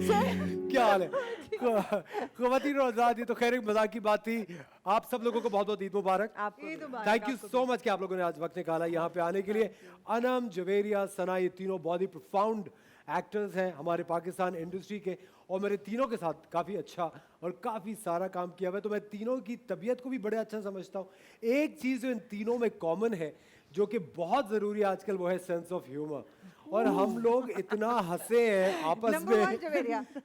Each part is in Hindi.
क्या हाल है? ख़वातीन और आज़ाद, ये तो खैर एक मजाक की बात थी। आप सब लोगों को बहुत बहुत ईद मुबारक। थैंक यू सो मच कि आप लोगों ने आज वक्त निकाला यहाँ पे आने के लिए। अनम, जवेरिया, सना, ये तीनों बहुत ही प्रोफाउंड एक्टर्स हैं हमारे पाकिस्तान इंडस्ट्री के, और मेरे तीनों के साथ काफ़ी अच्छा और काफ़ी सारा काम किया हुआ है, तो मैं तीनों की तबीयत को भी बड़े अच्छा समझता हूँ। एक चीज़ जो इन तीनों में कॉमन है, जो कि बहुत ज़रूरी है आजकल, वो है सेंस ऑफ ह्यूमर। और हम लोग इतना हंसे हैं आपस में।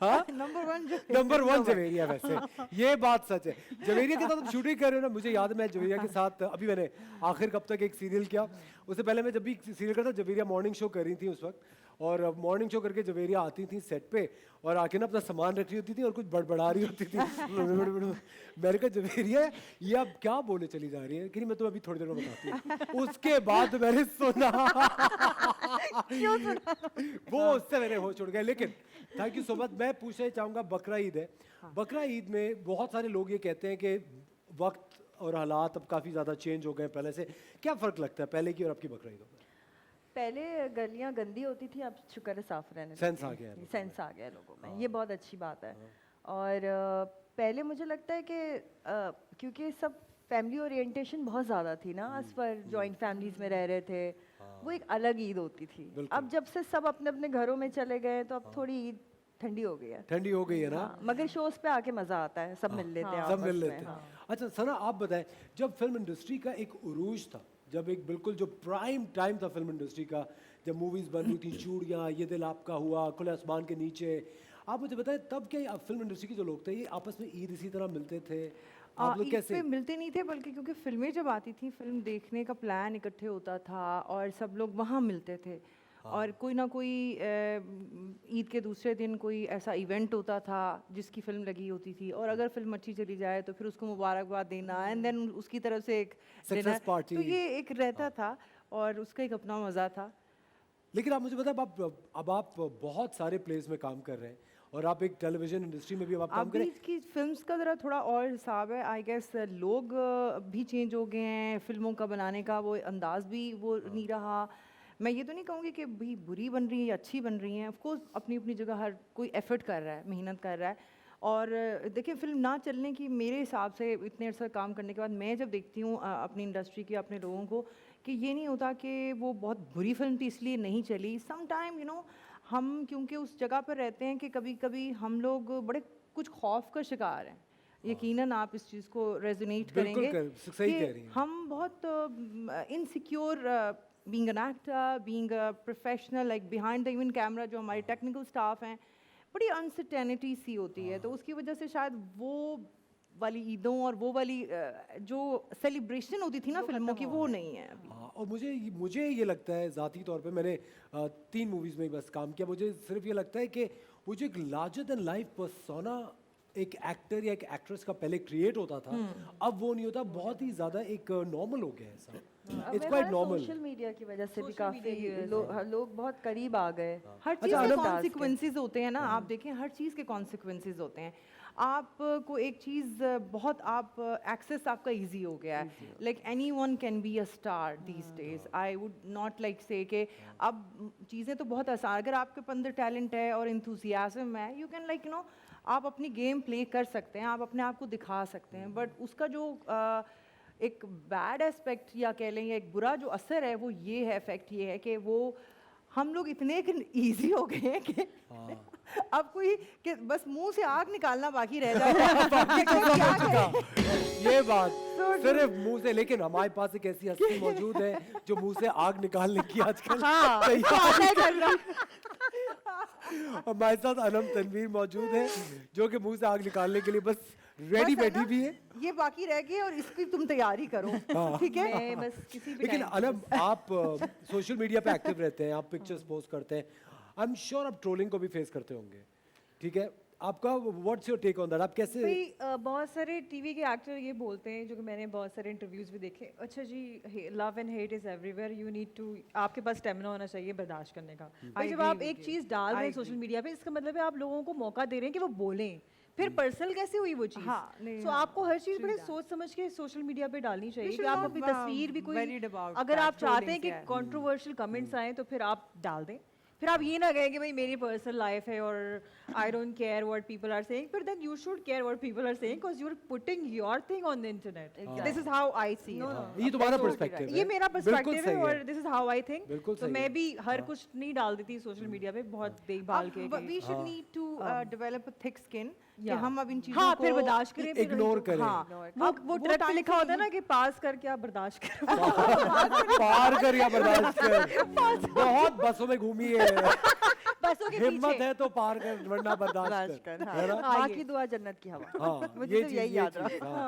हाँ, नंबर वन जवेरिया। वैसे ये बात सच है, जवेरिया के साथ शूटिंग कर रहे हो ना, मुझे याद है मैं जवेरिया के साथ अभी मैंने आखिर कब तक एक सीरियल किया, उससे पहले मैं जब भी सीरियल करता, जवेरिया मॉर्निंग शो कर रही थी उस वक्त, और मॉर्निंग शो करके जवेरिया आती थी सेट पे और आके ना अपना सामान रख रही होती थी और कुछ बड़बड़ा रही होती थी। मैंने कहा जवेरिया ये अब क्या बोले चली जा रही है, कि मैं तुम्हें अभी थोड़ी देर में बताती हूँ। उसके बाद मैंने सुना वो उससे मेरे होश उड़ गए। लेकिन थैंक यू सो मच। मैं पूछना चाहूँगा, बकरा ईद है, बकरा ईद में बहुत सारे लोग ये कहते हैं कि वक्त और हालात अब काफ़ी ज़्यादा चेंज हो गए पहले से, क्या फ़र्क लगता है पहले की और अब की बकरा ईदों में? पहले गलियां गंदी होती थी, अब शुक्र है साफ रहने सेंस आ गया है, सेंस आ गया लोगों में, ये बहुत अच्छी बात है। और पहले मुझे लगता है कि क्योंकि सब फैमिली ओरिएंटेशन बहुत ज़्यादा थी ना, as पर जॉइंट फैमिलीज में रह रहे थे, वो एक अलग ईद होती थी। अब जब से सब अपने अपने घरों में चले गए तो अब थोड़ी ईद ठंडी हो गई है। ठंडी हो गई है ना। मगर शोज पे आके मज़ा आता है, सब मिल लेते हैं, सब मिल लेते हैं। अच्छा सना, आप बताएं, जब फिल्म इंडस्ट्री का एक उरूज था, जब एक बिल्कुल जो प्राइम टाइम था फिल्म इंडस्ट्री का, जब मूवीज बन रही थी, चूड़ियाँ, ये दिल आपका हुआ, खुले आसमान के नीचे, आप मुझे बताएं तब क्या फिल्म इंडस्ट्री के जो लोग थे ये आपस में ईद इसी तरह मिलते थे? आप लोग कैसे? मिलते नहीं थे, बल्कि क्योंकि फिल्में जब आती थी, फिल्म देखने का प्लान इकट्ठे होता था और सब लोग वहाँ मिलते थे। और कोई ना कोई ईद के दूसरे दिन कोई ऐसा इवेंट होता था जिसकी फिल्म लगी होती थी, और अगर फिल्म अच्छी चली जाए तो फिर उसको मुबारकबाद देना, एंड देन उसकी तरफ से एक सक्सेस पार्टी, तो ये एक रहता था और उसका एक अपना मज़ा था। लेकिन आप मुझे बताएं, अब आप बहुत सारे प्लेस में काम कर रहे हैं और आप एक टेलीविजन इंडस्ट्री में भी आप काम कर रहे हैं। अभी की फिल्म्स का ज़रा थोड़ा और हिसाब है, आई गेस लोग भी चेंज हो गए हैं, फिल्मों का बनाने का वो अंदाज भी वो नहीं रहा। मैं ये तो नहीं कहूँगी कि भी बुरी बन रही है या अच्छी बन रही हैं, ऑफ कोर्स अपनी अपनी जगह हर कोई एफर्ट कर रहा है, मेहनत कर रहा है। और देखिए, फिल्म ना चलने की मेरे हिसाब से इतने अर्सा काम करने के बाद मैं जब देखती हूँ अपनी इंडस्ट्री के अपने लोगों को, कि ये नहीं होता कि वो बहुत बुरी फिल्म थी इसलिए नहीं चली। सम टाइम हम क्योंकि उस जगह पर रहते हैं कि कभी कभी हम लोग बड़े कुछ खौफ का शिकार हैं। यकीनन आप इस चीज़ को रेजोनेट करेंगे सही कह रही हैं। हम बहुत insecure being an actor, being a professional, like behind the even camera जो हमारे टेक्निकल स्टाफ हैं, बड़ी अनसर्टेनिटी सी होती है। तो उसकी वजह से शायद वो वाली ईदों और वो वाली जो सेलिब्रेशन होती थी ना फिल्मों की, वो नहीं है अभी। और मुझे ये लगता है ज़ाती तौर पे, मैंने 3 मूवीज़ में बस काम किया, मुझे सिर्फ ये लगता है कि वो जो एक लार्जर देन लाइफ पर्सोना एक एक्टर या एक एक्ट्रेस का पहले क्रिएट होता था, अब वो नहीं होता, बहुत ही ज़्यादा एक नॉर्मल हो गया है सब। It's quite normal. Social media की वजह से भी काफ़ी लोग बहुत करीब आ गए। हर चीज़ के कॉन्सिक्वेंसेस होते हैं ना, आप देखें हर चीज़ के कॉन्सिक्वेंसेस होते हैं। आपको एक चीज़ बहुत आप एक्सेस आपका इजी हो गया है, like anyone can be a star these days. I would not like से कि अब चीज़ें तो बहुत आसान, अगर आपके अंदर टैलेंट है और इंथुसियाज्म है, यू कैन लाइक आप अपनी गेम प्ले कर सकते हैं, आप अपने आप को दिखा सकते हैं। बट उसका जो एक बैड एस्पेक्ट या कह लें, या एक बुरा जो असर है, वो ये है, इफेक्ट ये है कि वो हम लोग इतने ईजी हो गए हैं कि अब कोई कि बस मुंह से आग निकालना बाकी रह जाता है। ये बात सिर्फ मुंह से, लेकिन हमारे पास एक ऐसी हस्ती मौजूद है जो मुंह से आग निकालने की आजकल हमारे साथ अनम तनवीर मौजूद है, जो कि मुंह से आग निकालने के लिए बस रेडी बैठी भी है। ये बाकी रह गई और इसकी तुम तैयारी करो, ठीक है? मैं बस किसी भी लेकिन अनम, आप सोशल मीडिया पे एक्टिव रहते हैं, आप पिक्चर्स पोस्ट करते हैं, आई एम श्योर आप ट्रोलिंग को भी फेस करते होंगे, ठीक है? आपका what's your take on that? आप कैसे? बहुत सारे टीवी के एक्टर ये बोलते हैं, जो कि मैंने बहुत सारे इंटरव्यूज भी देखे, अच्छा जी love and hate is everywhere, you need to, आपके पास स्टेमिना होना चाहिए बर्दाश्त करने का। भाई जब आप एक चीज़ डाल रहे हैं सोशल मीडिया पे, इसका मतलब है आप लोगों को मौका दे रहे हैं कि वो बोलें। फिर पर्सनल कैसे हुई वो चीज़? सो आपको हर चीज़ बड़े सोच समझ के सोशल मीडिया पे डालनी चाहिए कि आप अपनी तस्वीर भी कोई, अगर आप चाहते हैं कि कंट्रोवर्शियल कमेंट्स आए तो फिर आप डाल दें, फिर आप ये ना कहें कि भाई मेरी पर्सनल लाइफ है और I don't care what people are saying, but then you should care what people are saying because you are putting your thing on the internet. This is how I see it. ये तुम्हारा पर्सपेक्टिव है, ये मेरा बिल्कुल पर्सपेक्टिव सही है और this is how I think. बिल्कुल तो सही मैं है। भी हर कुछ नहीं डाल देती सोशल मीडिया पे, बहुत देखभाल के. We should need to develop a thick skin कि Yeah. हम अब इन चीजों हाँ, को फिर बर्दाश्त करें. फिर इग्नोर करें। हाँ वो ट्रक पे लिखा होता है ना कि पास करके आप बर्दाश्त करो. पार कर या बर्दाश्त कर, बहुत बसों में घूमी है, बसों के हिम्मत पीछे. है तो पार कर वरना बर्दाश्त कर, है ना? माँ की दुआ जन्नत की हवा. हाँ, मुझे ये तो चीज़, यही ये याद चीज़, रहा. हाँ।